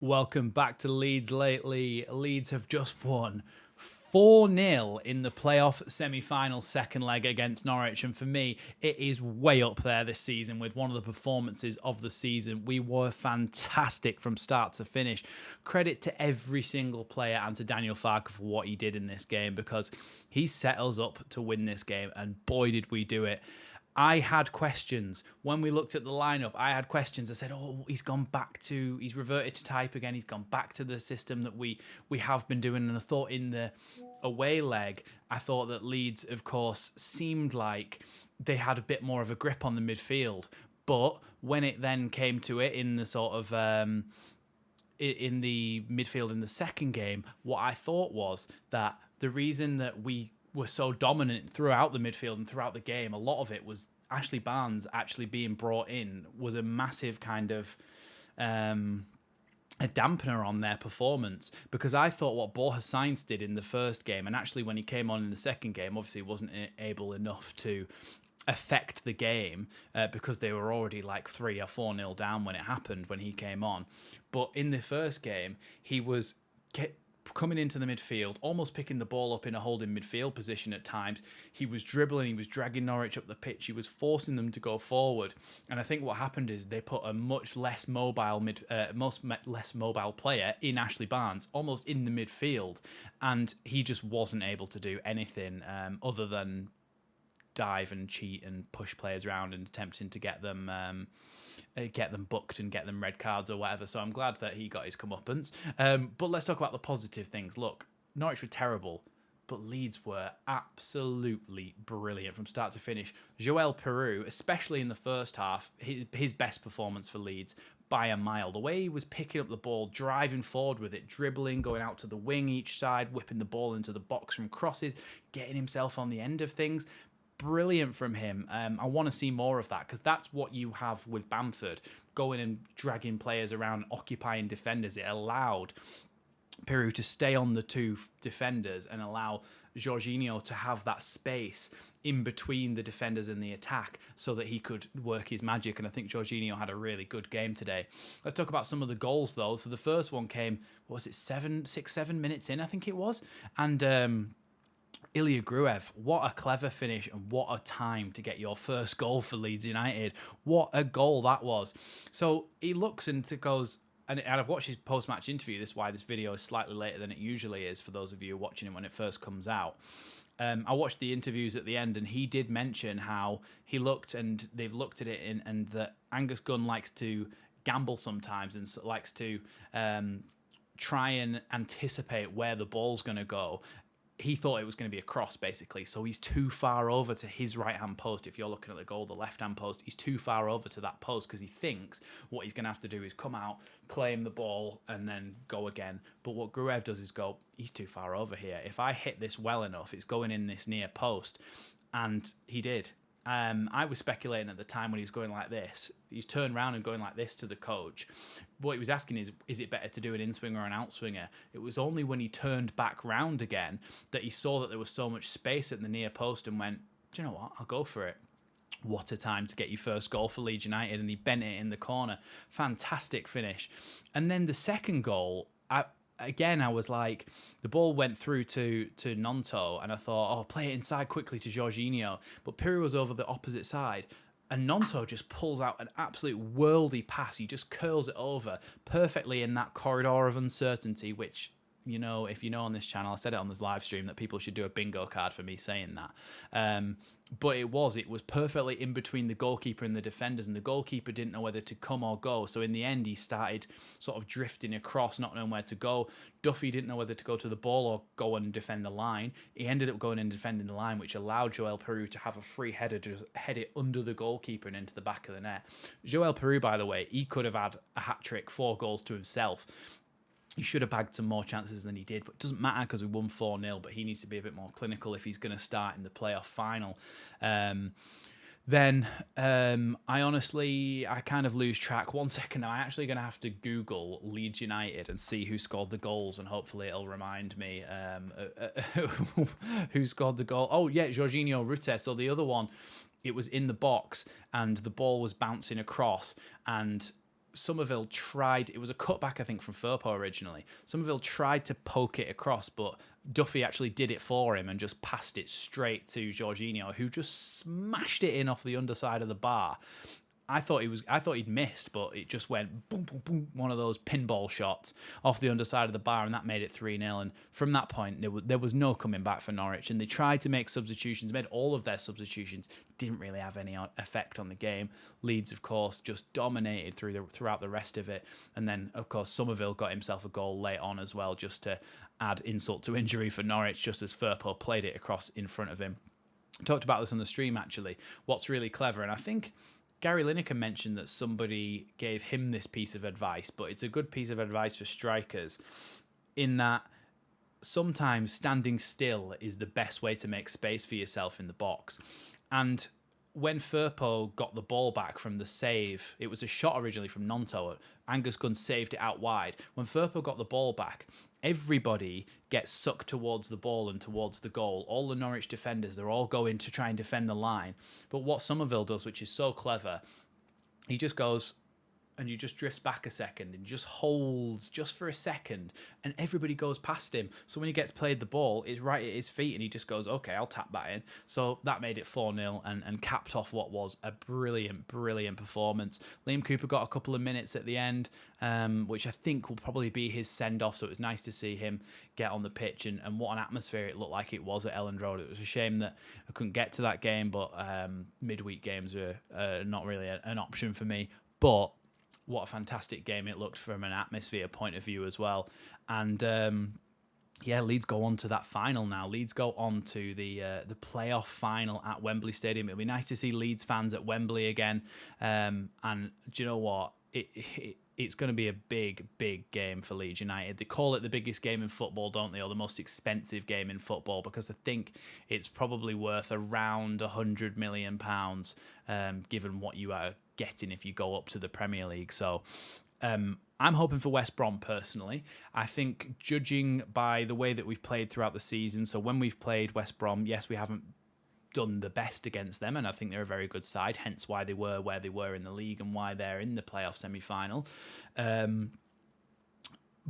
Welcome back to Leeds Lately. Leeds have just won 4-0 in the playoff semi-final second leg against Norwich. And for me, it is way up there this season with one of the performances of the season. We were fantastic from start to finish. Credit to every single player and to Daniel Farke for what he did in this game, because he set us up to win this game. And boy, did we do it. I had questions when we looked at the lineup. I had questions. I said, "Oh, he's reverted to type again. He's gone back to the system that we have been doing." And I thought in the away leg, I thought that Leeds, of course, seemed like they had a bit more of a grip on the midfield. But when it then came to it in the sort of in the midfield in the second game, what I thought was that the reason that we were so dominant throughout the midfield and throughout the game, a lot of it was Ashley Barnes actually being brought in was a massive kind of a dampener on their performance, because I thought what Borja Sainz did in the first game, and actually when he came on in the second game, obviously wasn't able enough to affect the game because they were already like 3 or 4-0 down when it happened when he came on. But in the first game, he was coming into the midfield, almost picking the ball up in a holding midfield position at times. He was dribbling, he was dragging Norwich up the pitch, he was forcing them to go forward. And I think what happened is they put a much less mobile player in Ashley Barnes, almost in the midfield, and he just wasn't able to do anything other than dive and cheat and push players around and attempting to get them booked and get them red cards or whatever. So I'm glad that he got his comeuppance. But let's talk about the positive things. Look, Norwich were terrible, but Leeds were absolutely brilliant from start to finish. Joel Peru, especially in the first half, his best performance for Leeds by a mile. The way he was picking up the ball, driving forward with it, dribbling, going out to the wing each side, whipping the ball into the box from crosses, getting himself on the end of things. Brilliant from him. I want to see more of that, because that's what you have with Bamford, going and dragging players around, occupying defenders. It allowed Peru to stay on the two defenders and allow Jorginho to have that space in between the defenders and the attack so that he could work his magic. And I think Jorginho had a really good game today. Let's talk about some of the goals, though. So the first one came, what was it, 7 minutes in, I think it was. And Ilya Gruev, what a clever finish and what a time to get your first goal for Leeds United. What a goal that was. So he looks and goes, and I've watched his post-match interview. This is why this video is slightly later than it usually is for those of you watching it when it first comes out. I watched the interviews at the end, and he did mention how he looked, and they've looked at it, and that Angus Gunn likes to gamble sometimes and likes to try and anticipate where the ball's going to go. He thought it was going to be a cross, basically. So he's too far over to his right-hand post. If you're looking at the goal, the left-hand post, he's too far over to that post because he thinks what he's going to have to do is come out, claim the ball, and then go again. But what Gruev does is go, he's too far over here. If I hit this well enough, it's going in this near post. And he did. I was speculating at the time when he was going like this. He's turned around and going like this to the coach. What he was asking is it better to do an in-swinger or an out-swinger? It was only when he turned back round again that he saw that there was so much space at the near post and went, do you know what? I'll go for it. What a time to get your first goal for Leeds United. And he bent it in the corner. Fantastic finish. And then the second goal, I was like, the ball went through to Nonto, and I thought, oh, play it inside quickly to Jorginho. But Piru was over the opposite side, and Nonto just pulls out an absolute worldy pass. He just curls it over perfectly in that corridor of uncertainty, which, you know, if you know on this channel, I said it on this live stream that people should do a bingo card for me saying that. But it was perfectly in between the goalkeeper and the defenders, and the goalkeeper didn't know whether to come or go. So in the end, he started sort of drifting across, not knowing where to go. Duffy didn't know whether to go to the ball or go and defend the line. He ended up going and defending the line, which allowed Joel Peru to have a free header to head it under the goalkeeper and into the back of the net. Joel Peru, by the way, he could have had a hat-trick, 4 goals to himself. He should have bagged some more chances than he did, but it doesn't matter because we won 4-0, but he needs to be a bit more clinical if he's going to start in the playoff final. Then I kind of lose track. 1 second now, I'm actually going to have to Google Leeds United and see who scored the goals, and hopefully it'll remind me who scored the goal. Oh, yeah, Jorginho Rute. So the other one, it was in the box, and the ball was bouncing across, and Somerville tried, it was a cutback, I think, from Firpo originally. Somerville tried to poke it across, but Duffy actually did it for him and just passed it straight to Jorginho, who just smashed it in off the underside of the bar. I thought he'd missed, but it just went boom, boom, boom, one of those pinball shots off the underside of the bar, and that made it 3-0. And from that point, there was no coming back for Norwich. And they tried to make substitutions, made all of their substitutions, didn't really have any effect on the game. Leeds, of course, just dominated throughout the rest of it. And then, of course, Somerville got himself a goal late on as well, just to add insult to injury for Norwich, just as Firpo played it across in front of him. I talked about this on the stream, actually. What's really clever, and I think Gary Lineker mentioned that somebody gave him this piece of advice, but it's a good piece of advice for strikers in that sometimes standing still is the best way to make space for yourself in the box. And when Firpo got the ball back from the save, it was a shot originally from Nonto. Angus Gunn saved it out wide. When Firpo got the ball back, everybody gets sucked towards the ball and towards the goal. All the Norwich defenders, they're all going to try and defend the line. But what Somerville does, which is so clever, he just goes and he just drifts back a second and just holds just for a second, and everybody goes past him. So when he gets played the ball, it's right at his feet and he just goes, okay, I'll tap that in. So that made it 4-0 and capped off what was a brilliant, brilliant performance. Liam Cooper got a couple of minutes at the end, which I think will probably be his send-off, so it was nice to see him get on the pitch, and what an atmosphere it looked like it was at Elland Road. It was a shame that I couldn't get to that game, but midweek games are not really an option for me. But what a fantastic game it looked from an atmosphere point of view as well. And Leeds go on to that final now. Leeds go on to the playoff final at Wembley Stadium. It'll be nice to see Leeds fans at Wembley again. And do you know what? It's going to be a big, big game for Leeds United. They call it the biggest game in football, don't they? Or the most expensive game in football, because I think it's probably worth around £100 million, given what you are getting if you go up to the Premier League. So I'm hoping for West Brom personally. I think, judging by the way that we've played throughout the season, so when we've played West Brom, yes, we haven't done the best against them, and I think they're a very good side, hence why they were where they were in the league and why they're in the playoff semi-final.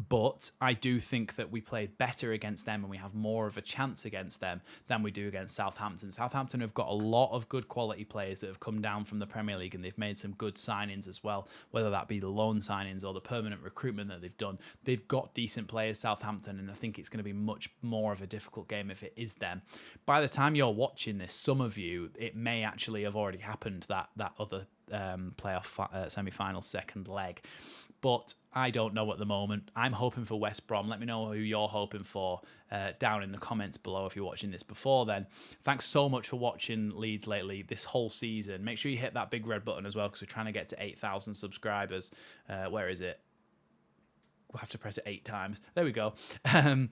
But I do think that we played better against them and we have more of a chance against them than we do against Southampton. Southampton have got a lot of good quality players that have come down from the Premier League, and they've made some good signings as well, whether that be the loan signings or the permanent recruitment that they've done. They've got decent players, Southampton, and I think it's going to be much more of a difficult game if it is them. By the time you're watching this, some of you, it may actually have already happened, that other playoff semi-final second leg. But I don't know at the moment. I'm hoping for West Brom. Let me know who you're hoping for down in the comments below if you're watching this before then. Thanks so much for watching Leeds Lately this whole season. Make sure you hit that big red button as well, because we're trying to get to 8,000 subscribers. Where is it? We'll have to press it 8 times. There we go. I'm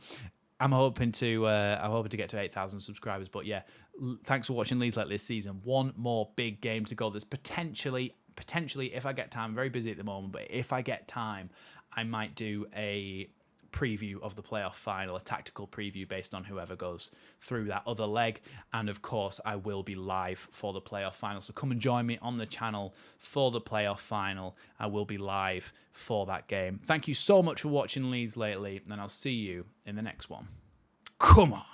hoping to get to 8,000 subscribers. But yeah, thanks for watching Leeds Lately this season. One more big game to go. There's potentially, if I get time, I'm very busy at the moment, but if I get time, I might do a preview of the playoff final, a tactical preview based on whoever goes through that other leg. And of course, I will be live for the playoff final. So come and join me on the channel for the playoff final. I will be live for that game. Thank you so much for watching Leeds Lately, and I'll see you in the next one. Come on.